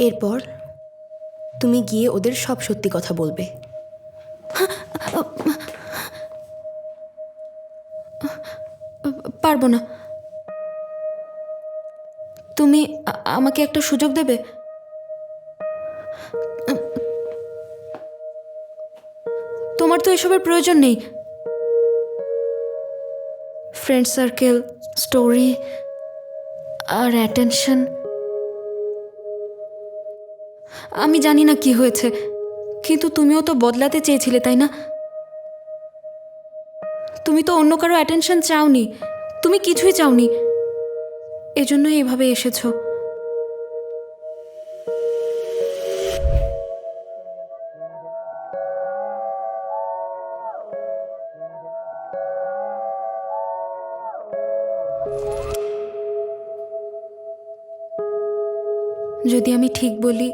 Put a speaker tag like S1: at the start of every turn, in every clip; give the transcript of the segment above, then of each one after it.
S1: এরপর তুমি গিয়ে ওদের সব সত্যি কথা বলবে।
S2: পারবো না। তুমি আমাকে একটা সুযোগ দেবে? তোমার তো এসবের প্রয়োজন নেই। ফ্রেন্ড সার্কেল, স্টোরি আর অ্যাটেনশন। আমি জানি না কি হয়েছে, কিন্তু তুমিও তো বদলাতে চেয়েছিলে, তাই না? তুমি তো অন্য কারো অ্যাটেনশন চাওনি, তুমি কিছুই চাওনি, এজন্যই এভাবে এসেছো। যদি আমি ঠিক বলি,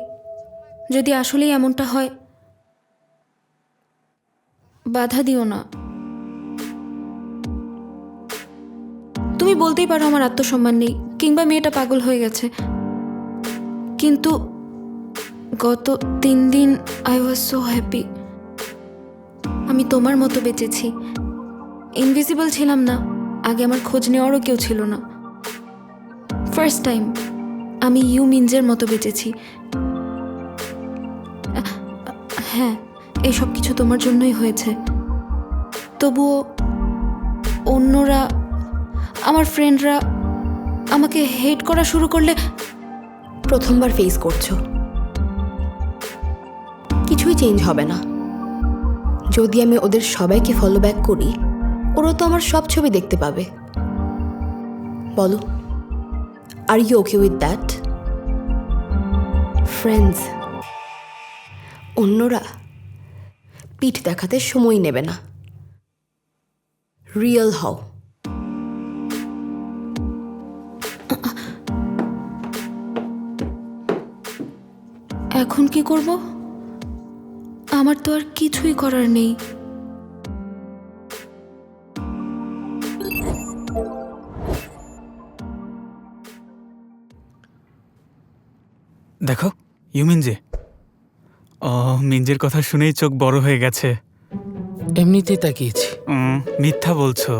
S2: যদি আসলেই এমনটা হয়, বাধা দিও না। তুমি বলতেই পারো আমার আত্মসম্মান নেই, কিংবা মেয়েটা পাগল হয়ে গেছে, কিন্তু গত 3 দিন আই ওয়াজ সো হ্যাপি। আমি তোমার মতো বেঁচেছি, ইনভিজিবল ছিলাম না। আগে আমার খোঁজ নেওয়ারও কেউ ছিল না। ফার্স্ট টাইম আমি ইউ মিনজের মতো বেঁচেছি। হ্যাঁ, এইসব কিছু তোমার জন্যই হয়েছে। তবুও অন্যরা, আমার ফ্রেন্ডরা আমাকে হেট করা শুরু করলে।
S1: প্রথমবার ফেস করছো, কিছুই চেঞ্জ হবে না। যদি আমি ওদের সবাইকে ফলো ব্যাক করি, ওরা তো আমার সব ছবি দেখতে পাবে। বলো, আর you okay with that? Friends, অন্যরা পিঠ দেখাতে সময় নেবে না। রিয়েল হও।
S2: এখন কি করব? আমার তো আর কিছুই করার নেই।
S3: দেখো, ইউ মিনজে। ও, মিনজের কথা শুনেই চোখ বড় হয়ে গেছে।
S4: এমনিতেই তাকিয়েছি।
S3: মিথ্যা বলছো।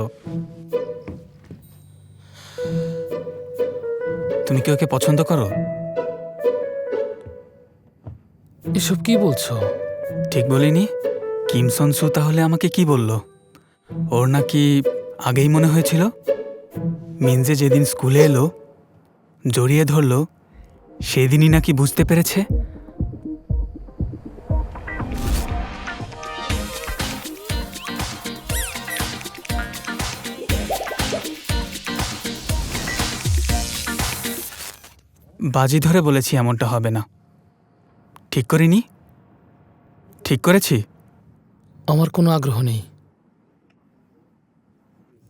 S3: তুমি কি ওকে পছন্দ করো?
S4: এসব কি বলছো?
S3: ঠিক বলিনি? কিম সন সু তাহলে আমাকে কি বলল? ওর নাকি আগেই মনে হয়েছিল। মিনজে যেদিন স্কুলে এলো, জড়িয়ে ধরলো, সেদিনই নাকি বুঝতে পেরেছে। বাজি ধরে বলেছি এমনটা হবে না। ঠিক করিনি? ঠিক করেছি?
S4: আমার কোনো আগ্রহ নেই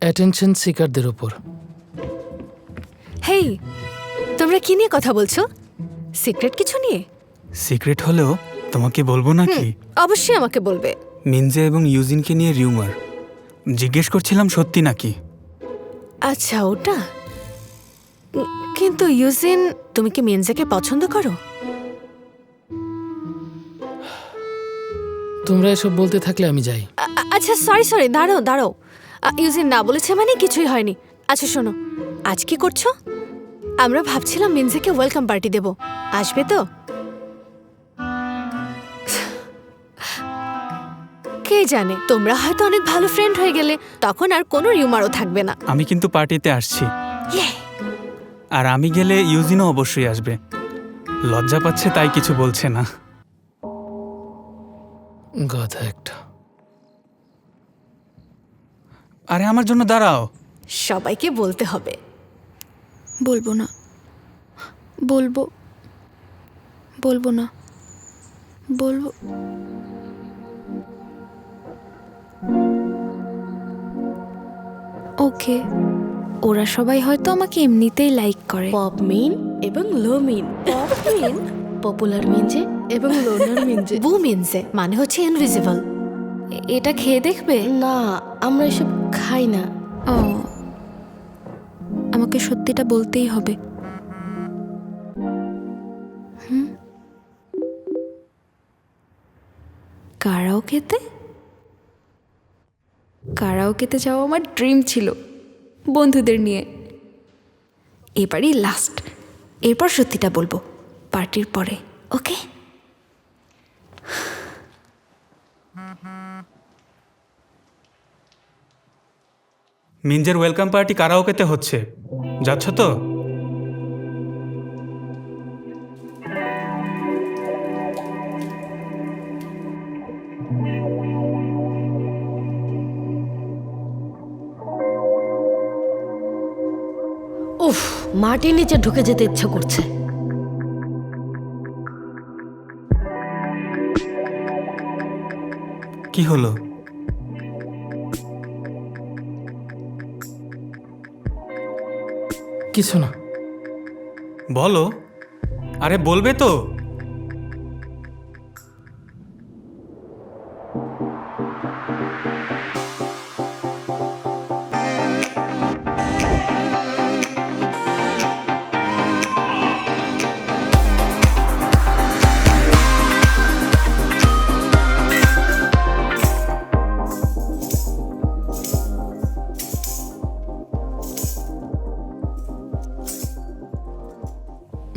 S4: অ্যাটেনশন সিকারদের ওপর।
S5: হেই, তোমরা কি নিয়ে কথা বলছো? সিক্রেট কিছু নিয়ে?
S3: সিক্রেট হলেও তোমাকে বলবো নাকি?
S5: অবশ্যই আমাকে বলবে।
S3: মিনজে এবং ইউজিনকে নিয়ে রিউমার। জিজ্ঞেস করছিলাম সত্যি নাকি।
S5: আচ্ছা, ওটা। কিন্তু ইউজিন, তুমি কি মিনজেকে পছন্দ করো?
S4: তোমরা এসব বলতে থাকলে আমি যাই।
S5: আচ্ছা, সরি, দাঁড়াও। ইউজিন না বলেছে মানে কিছুই হয়নি। আচ্ছা শোনো, আজ কি করছো? আমরা ভাবছিলাম মিনজেকে ওয়েলকাম পার্টি দেব, আসবে তো? কে জানে, তোমরা হয়তো অনেক ভালো ফ্রেন্ড হয়ে গেলে, তখন আর কোনো রিউমারও থাকবে না।
S3: আমি কিন্তু পার্টিতে আসছি,
S5: ইয়ে!
S3: আর আমি গেলে ইউজিনও অবশ্যই আসবে। লজ্জা পাচ্ছে তাই কিছু বলছে না।
S4: গাধা একটা।
S3: আরে আমার জন্য দাঁড়াও।
S5: সবাইকে বলতে হবে।
S2: বলবো না, বলবো না, বলবো। ওকে, ওরা সবাই হয়তো আমাকে এমনিতেই লাইক করে।
S5: পপ মিন এবং লো মিন। পপ মিন, পপুলার মিনজে এবং লোনার মিনজে। বু মিনজে মানে হচ্ছে ইনভিজিবল।
S2: এটা খেয়ে দেখবে?
S5: না, আমরা এসব খাই না।
S2: ও, আমাকে সত্যিটা বলতেই হবে। কারাওকেতে যাওয়া আমার ড্রিম ছিল বন্ধুদের নিয়ে। এবারই লাস্ট, এরপর সত্যিটা বলবো পার্টির পরে, ওকে?
S3: মিঞ্জের ওয়েলকাম পার্টি কারাওকেতে হচ্ছে, যাচ্ছ তো?
S6: উফ, মাটির নিচে ঢুকে যেতে ইচ্ছে করছে।
S3: কি হলো?
S4: কিছু না।
S3: বলো, আরে বলবে তো?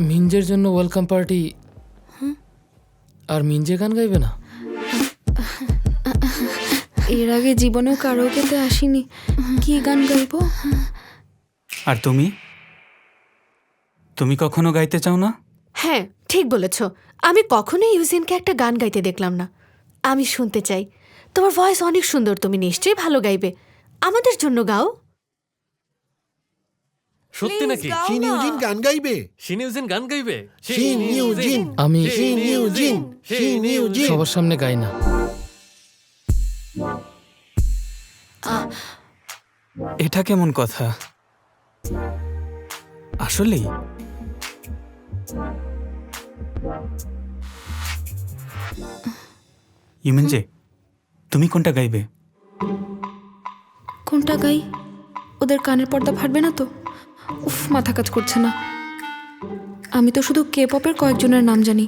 S4: মিঞ্জের জন্য ওয়েলকাম পার্টি, আর মিঞ্জে গান গাইবে না?
S2: এর আগে জীবনেও কারাওকেতে আসিনি, কি গান গাইবো?
S3: আর তুমি তুমি কখনো গাইতে চাও না?
S5: হ্যাঁ, ঠিক বলেছ। আমি কখনোই ইউজিনকে একটা গান গাইতে দেখলাম না। আমি শুনতে চাই। তোমার ভয়েস অনেক সুন্দর, তুমি নিশ্চয়ই ভালো গাইবে। আমাদের জন্য গাও।
S7: সত্যি নাকি?
S8: শিন ইউজিন গান গাইবে?
S7: শিন ইউজিন গান গাইবে?
S8: শিন ইউজিন,
S4: আমি
S8: শিন ইউজিন, শিন ইউজিন।
S4: সবার সামনে গাই না।
S3: এটা কেমন কথা? আসলেই ইউমিনজে, তুমি কোনটা গাইবে?
S2: কোনটা গাই? ওদের কানের পর্দা ফাটবে না তো? উফ, মাথা কাজ করছে না। আমি তো শুধু কে পপের কয়েকজনের নাম জানি।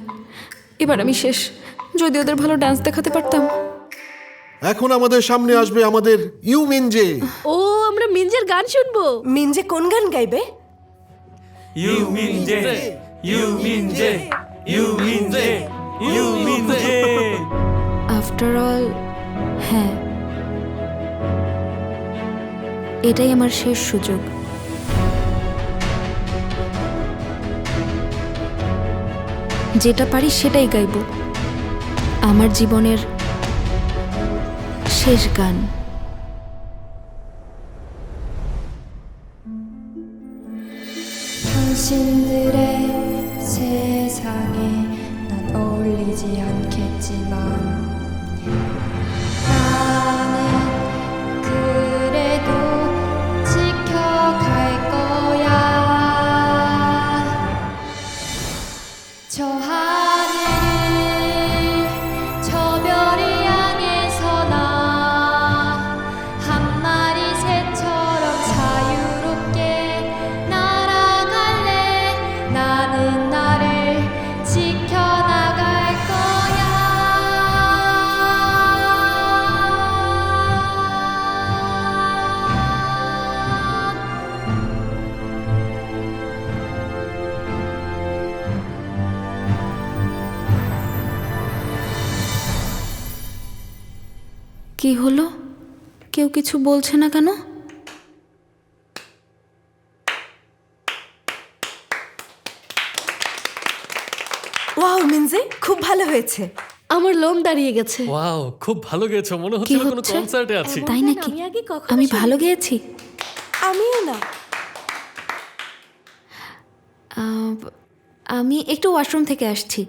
S2: এবার আমি শেষ। যদি ওদের ভালো ডান্স দেখাতে পারতাম।
S8: এখন আমাদের সামনে আসবে আমাদের ইউমিনজে।
S6: ও, আমরা মিঞ্জের গান শুনবো।
S9: মিঞ্জে কোন গান গাইবে?
S3: ইউমিনজে, ইউমিনজে, ইউমিনজে, ইউমিনজে।
S2: আফটার অল, হ্যাঁ, এটাই আমার শেষ সুযোগ। যেটা পারি সেটাই গাইব। আমার জীবনের শেষ গান।
S10: 당신들의 세상에 난 어울리지 않겠지만 나는 그래도 지켜갈 거야. 저 하늘, 저 별을 향해서 나 한 마리 새처럼 자유롭게 날아갈래. 나는 나를 지켜나갈 거야.
S2: কি হলো? কেউ কিছু বলছে না কেন?
S9: ওয়াও মিঞ্জে, খুব ভালো হয়েছে।
S6: আমার লোম দাঁড়িয়ে গেছে।
S7: ওয়াও, খুব ভালো গেয়েছো, মনে
S2: কি
S7: হচ্ছিল কোনো
S2: হচ্ছে?
S7: কনসার্টে আছি।
S2: তাই নাকি?
S6: আমি আগে কখনো
S2: আমি
S6: শুনিনি।
S2: ভালো গেয়েছি?
S9: আমিও না।
S2: আমি একটু ওয়াশরুম থেকে আসছি।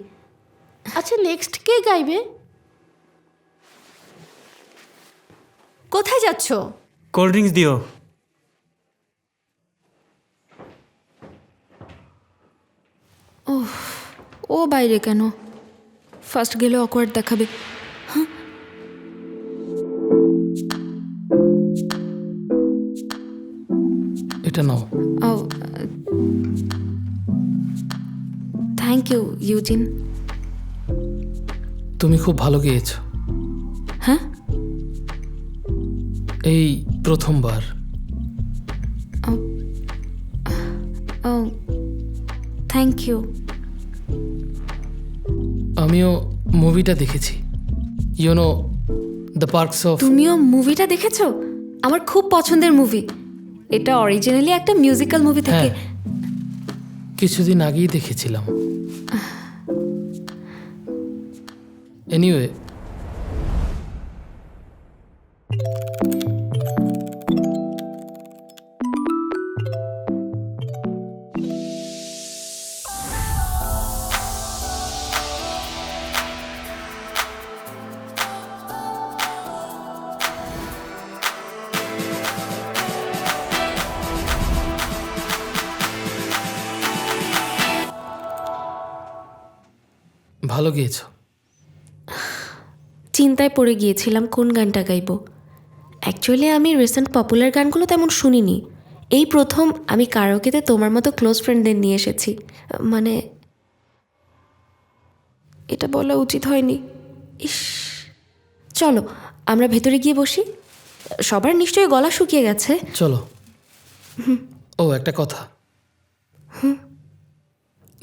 S6: আচ্ছা, নেক্সট কে গাইবে?
S5: কোথায় যাচ্ছ?
S3: কোল্ড ড্রিঙ্কস দিও।
S2: ও বাইরে কেন? ফার্স্ট গেলে অকওয়ার্ড দেখাবে।
S4: এটা নাও।
S2: Thank you Eugene.
S4: তুমি খুব ভালো গেয়েছো। এই প্রথমবার।
S2: ও থ্যাংক ইউ।
S4: আমিও মুভিটা দেখেছি, ইউনো দ্য পার্কস অফ।
S2: তুমিও মুভিটা দেখেছো? আমার খুব পছন্দের মুভি। এটা অরিজিনালি একটা মিউজিক্যাল মুভি থেকে।
S4: হ্যাঁ, কিছুদিন আগেই দেখেছিলাম। এনিওয়ে, ভালো গিয়েছো।
S2: চিন্তায় পড়ে গিয়েছিলাম কোন গানটা গাইবো। অ্যাকচুয়ালি আমি রিসেন্ট পপুলার গানগুলো তেমন শুনিনি। এই প্রথম আমি কারাওকেতে তোমার মতো ক্লোজ ফ্রেন্ডদের নিয়ে এসেছি। মানে এটা বলা উচিত হয়নি। ইস, চলো আমরা ভেতরে গিয়ে বসি। সবার নিশ্চয়ই গলা শুকিয়ে গেছে।
S4: চলো। ও একটা কথা,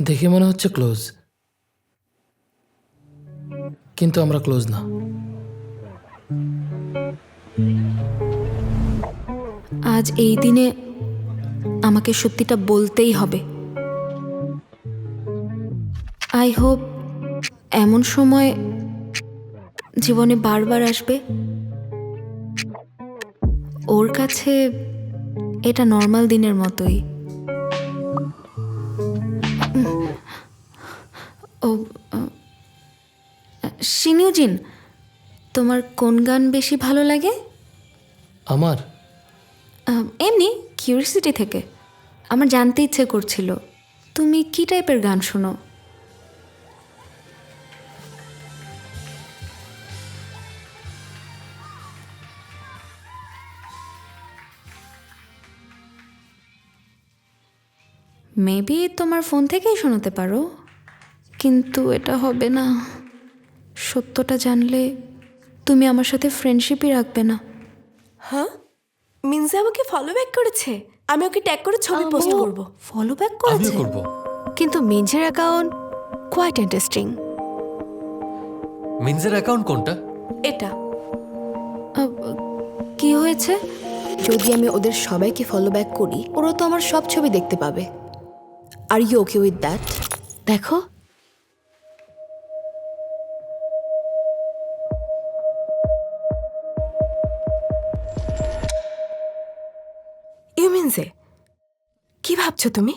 S4: দেখে মনে হচ্ছে ক্লোজ, কিন্তু আমরা ক্লোজ না।
S2: আজ এই দিনে আমাকে সত্যিটা বলতেই হবে। আই হোপ এমন সময় জীবনে বারবার আসবে। ওর কাছে এটা নর্মাল দিনের মতোই। ও শিনিউজিন, তোমার কোন গান বেশি ভালো লাগে?
S4: আমার
S2: এমনি কিউরিসিটি থেকে আমার জানতে ইচ্ছে করছিল তুমি কি টাইপের গান শোনো। মেবি তোমার ফোন থেকেই শোনাতে পারো, কিন্তু এটা হবে না। সত্যটা জানলে তুমি আমার সাথে ফ্রেন্ডশিপই রাখবে না।
S9: হ্যাঁ, মিনজে আমাকে ফলো ব্যাক করেছে। আমি ওকে ট্যাগ করে ছবি পোস্ট করব।
S2: ফলো ব্যাক
S7: আমিও
S2: করেছে?
S7: করব।
S5: কিন্তু মিনজের অ্যাকাউন্ট কোয়াইট ইন্টারেস্টিং।
S7: মিনজের অ্যাকাউন্ট কোনটা?
S9: এটা
S2: কি হয়েছে?
S1: যদি আমি ওদের সবাইকে ফলো ব্যাক করি, ওরা তো আমার সব ছবি দেখতে পাবে। Are you okay with that?
S5: দেখো,
S9: ইউ মিনজে, কি ভাবছো তুমি?